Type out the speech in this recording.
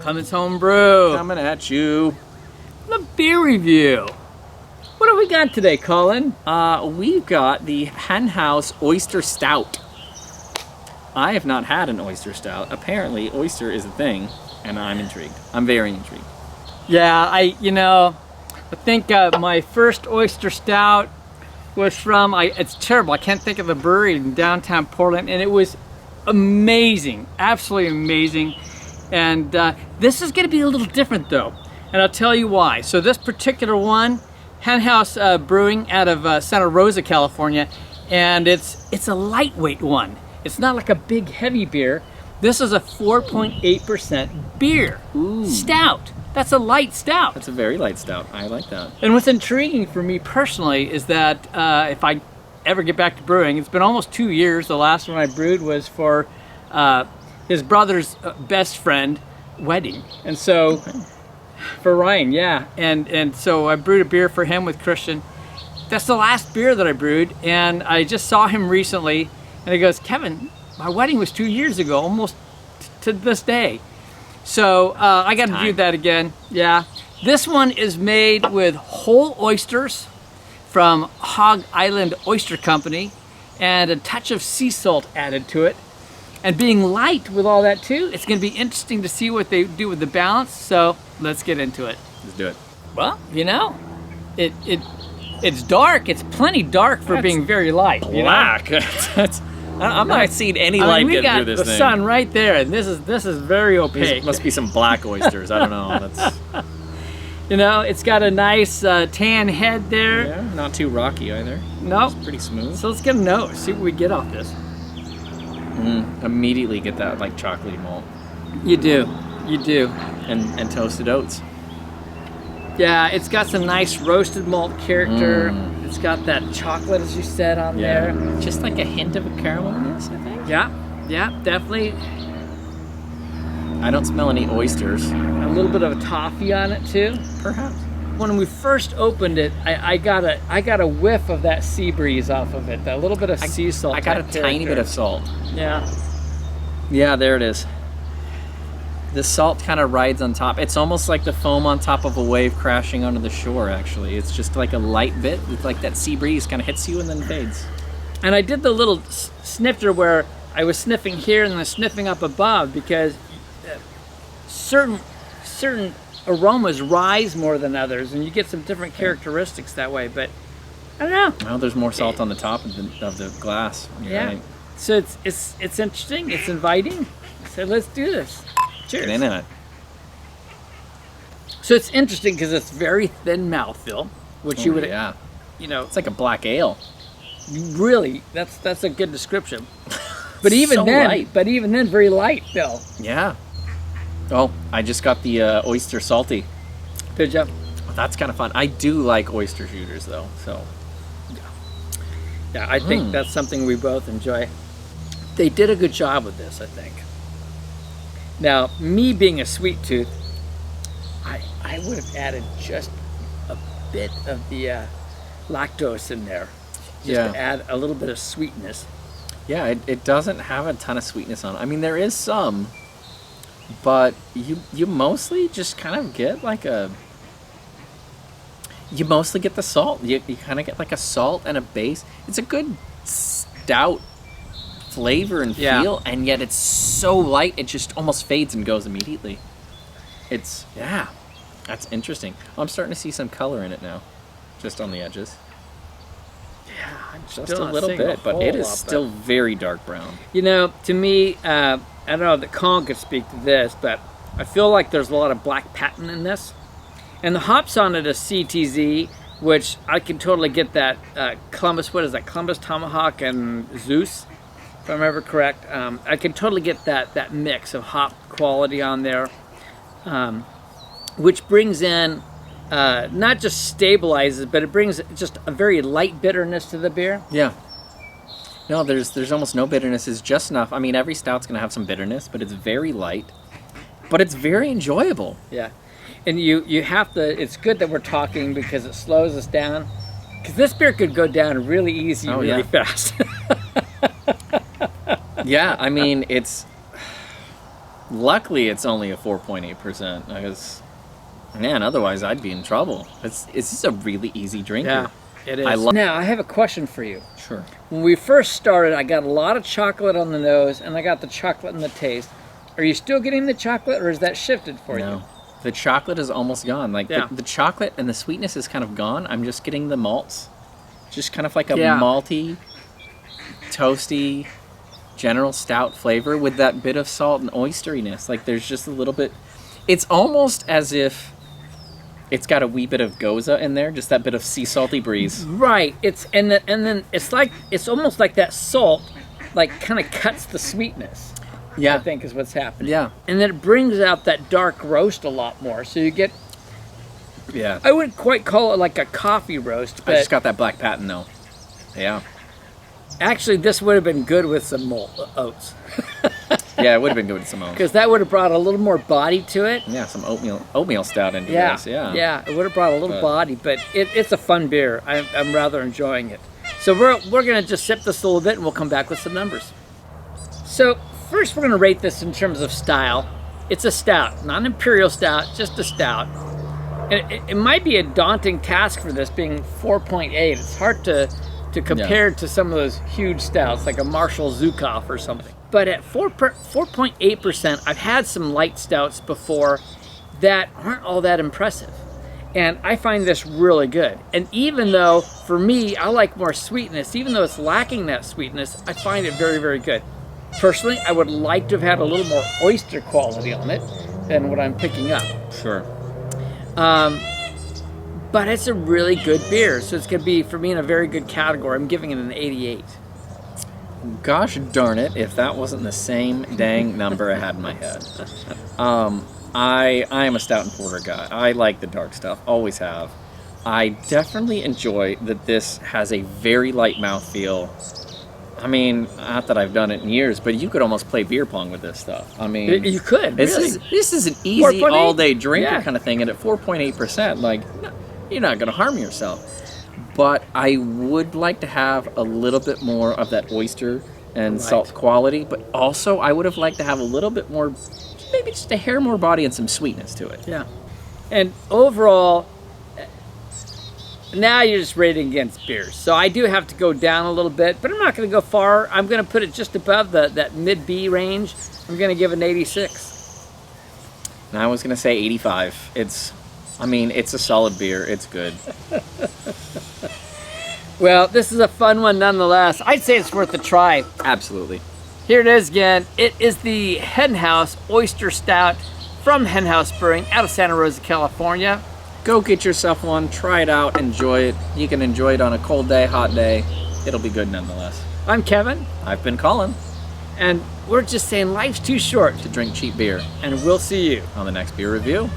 Clemens Homebrew. Coming at you. The beer review. What have we got today, Colin? We've got the Henhouse Oyster Stout. I have not had an oyster stout. Apparently, oyster is a thing, and I'm intrigued. I'm very intrigued. Yeah, I think my first oyster stout was from, it's terrible, I can't think of the brewery in downtown Portland, and it was amazing, absolutely amazing. And this is going to be a little different though, and I'll tell you why. So this particular one, Henhouse Brewing out of Santa Rosa, California, and it's a lightweight one. It's not like a big heavy beer. This is a 4.8% beer. Ooh. Stout. That's a light stout. That's a very light stout. I like that. And what's intriguing for me personally is that if I ever get back to brewing, it's been almost 2 years. The last one I brewed was for his brother's best friend wedding. And so, for Ryan, yeah. And so I brewed a beer for him with Christian. That's the last beer that I brewed. And I just saw him recently, and he goes, Kevin, my wedding was 2 years ago, almost to this day. So I got to do that again. Yeah. This one is made with whole oysters from Hog Island Oyster Company and a touch of sea salt added to it. And being light with all that too, it's going to be interesting to see what they do with the balance. So let's get into it. Let's do it. Well, it's dark. It's plenty dark for being very light. Black. I'm not seeing any light getting through this thing. We got the sun right there, and this is very opaque. These must be some black oysters. I don't know. That's it's got a nice tan head there. Yeah, not too rocky either. Nope. It's pretty smooth. So let's get a nose. See what we get off this. Immediately get that like chocolatey malt. You do. And toasted oats. Yeah, it's got some nice roasted malt character. It's got that chocolate, as you said, on there. Just like a hint of a caramelness, I think. Yeah, definitely. I don't smell any oysters. A little bit of a toffee on it too. Perhaps. When we first opened it, I got a whiff of that sea breeze off of it. A little bit of sea salt. I got a tiny bit of salt. Yeah. Yeah, there it is. The salt kind of rides on top. It's almost like the foam on top of a wave crashing onto the shore, actually. It's just like a light bit. It's like that sea breeze kind of hits you and then fades. And I did the little snifter where I was sniffing here and then sniffing up above because certain aromas rise more than others, and you get some different characteristics that way. But I don't know. Well, there's more salt on the top of the glass. Yeah. Right. So it's interesting. It's inviting. So let's do this. Cheers. Get in it. So it's interesting because it's very thin mouthfeel, which you would, it's like a black ale. Really, that's a good description. But even then, very light, Bill. Yeah. Oh, I just got the oyster salty. Good job. That's kind of fun. I do like oyster shooters though, so. Yeah, I think that's something we both enjoy. They did a good job with this, I think. Now, me being a sweet tooth, I would have added just a bit of the lactose in there, just to add a little bit of sweetness. Yeah, it doesn't have a ton of sweetness on it. I mean, there is some, but you mostly just kind of get like you mostly get the salt. You kind of get like a salt and a base. It's a good stout flavor and feel, and yet it's so light it just almost fades and goes immediately. That's interesting. I'm starting to see some color in it now, just on the edges. Yeah, I'm just a little bit, but it is still very dark brown. To me, I don't know that Colin could speak to this, but I feel like there's a lot of black patent in this, and the hops on it is CTZ, which I can totally get that Columbus. What is that? Columbus, Tomahawk, and Zeus. If I'm ever correct, I can totally get that mix of hop quality on there, which brings in, not just stabilizes, but it brings just a very light bitterness to the beer. Yeah. No, there's almost no bitterness. It's just enough. I mean, every stout's going to have some bitterness, but it's very light. But it's very enjoyable. Yeah. And you have to, it's good that we're talking because it slows us down. Because this beer could go down really easy, really fast. Yeah, I mean, Luckily, it's only a 4.8%. Because, man, otherwise I'd be in trouble. It's just a really easy drinker. Yeah, it is. Now, I have a question for you. Sure. When we first started, I got a lot of chocolate on the nose, and I got the chocolate in the taste. Are you still getting the chocolate, or has that shifted for you? No. The chocolate is almost gone. Like, Yeah. the chocolate and the sweetness is kind of gone. I'm just getting the malts. Just kind of like a Yeah. malty, toasty, general stout flavor with that bit of salt and oysteriness. Like, there's just a little bit... It's almost as if it's got a wee bit of goza in there, just that bit of sea salty breeze. Right. And then it's almost like that salt, like, kind of cuts the sweetness. Yeah. I think is what's happening. Yeah. And then it brings out that dark roast a lot more. So you get, Yeah. I wouldn't quite call it like a coffee roast, I but just got that black patent, though. Yeah. actually this would have been good with some oats. Yeah, it would have been good with some oats. Because that would have brought a little more body to it. Yeah, some oatmeal stout into Yeah, this. Yeah. yeah, it would have brought a little But- body, but it's a fun beer. I'm rather enjoying it. So we're gonna just sip this a little bit, and we'll come back with some numbers. So first, we're gonna rate this in terms of style. It's a stout, not an imperial stout, just a stout. And it might be a daunting task for this, being 4.8. It's hard to compare to some of those huge stouts, like a Marshall Zukov or something. But at 4.8%, I've had some light stouts before that aren't all that impressive. And I find this really good. And even though, for me, I like more sweetness, even though it's lacking that sweetness, I find it very, very good. Personally, I would like to have had a little more oyster quality on it than what I'm picking up. Sure. But it's a really good beer, so it's going to be, for me, in a very good category. I'm giving it an 88. Gosh darn it, if that wasn't the same dang number I had in my head. I am a stout and porter guy. I like the dark stuff, always have. I definitely enjoy that this has a very light mouthfeel. I mean, not that I've done it in years, but you could almost play beer pong with this stuff. I mean, You could, this really. is an easy 4.8? all-day drinker Yeah. kind of thing, and at 4.8%, like, you're not going to harm yourself. But I would like to have a little bit more of that oyster and salt quality, but also I would have liked to have a little bit more, maybe just a hair more body and some sweetness to it. Yeah. And overall, now you're just rating against beers. So I do have to go down a little bit, but I'm not going to go far. I'm going to put it just above that mid-B range. I'm going to give it an 86. And I was going to say 85. It's a solid beer. It's good. Well, this is a fun one nonetheless. I'd say it's worth a try. Absolutely. Here it is again. It is the Henhouse Oyster Stout from Henhouse Brewing out of Santa Rosa, California. Go get yourself one, try it out, enjoy it. You can enjoy it on a cold day, hot day. It'll be good nonetheless. I'm Kevin, I've been Colin and we're just saying life's too short, to drink cheap beer and we'll see you on the next beer review.